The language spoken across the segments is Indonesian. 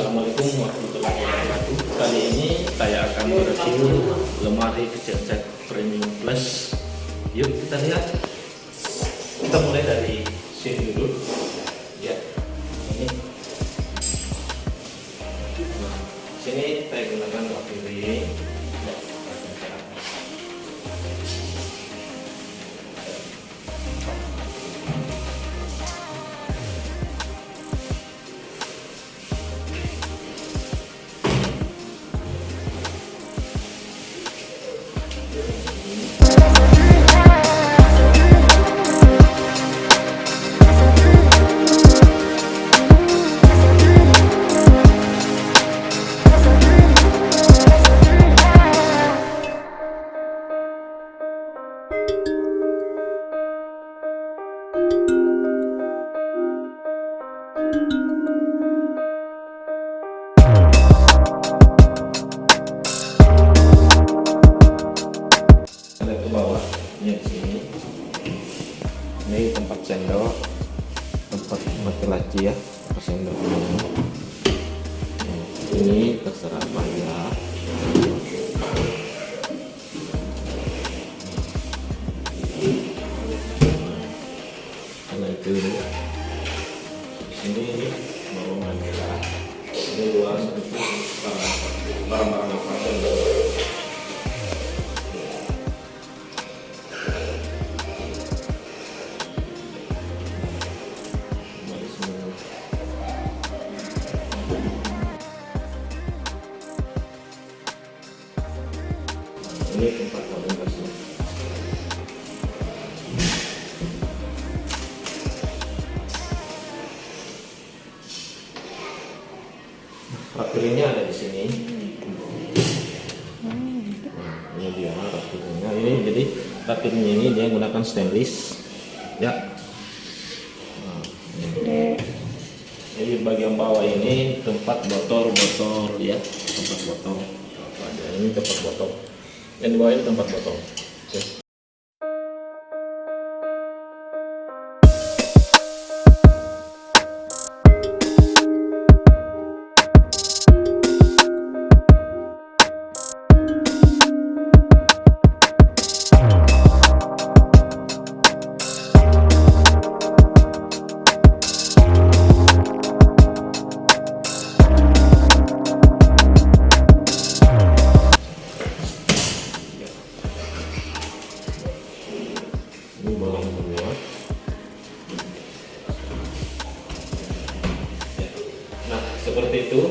Assalamualaikum warahmatullahi wabarakatuh. Kali ini saya akan mereview lemari kecil set premium plus. Yuk kita lihat. Kita mulai dari sini dulu. Ya, ini. Nah, sini saya gunakan bak piring. Ya, ada ke bawah. Ini di sini. Ini tempat sendok, tempat mati laci ya, tempat sendok ini. Ini terserah apa ya. Karena itu ini bawa merah. Ini luas itu barang-barang apa saja. Ini tempat orientasi. Rak piringnya ada di sini. Nah, ini dia rak piringnya. Ini jadi rak piringnya ini dia menggunakan stainless. Ya. Nah, ini. Jadi bagian bawah ini tempat botol-botol ya, tempat botol. Ada ini tempat botol. Yang di bawah ini tempat botol. Oke. Ini bolong semua. Ya. Nah, seperti itu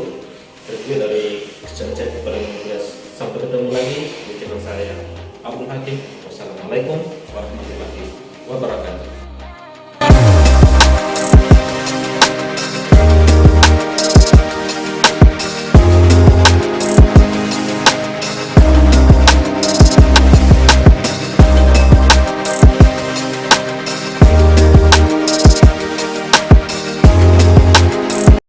review dari Kitchen Set Premium Plus. Sampai ketemu lagi di channel saya, Abdul Hakim. Wassalamualaikum warahmatullahi wabarakatuh.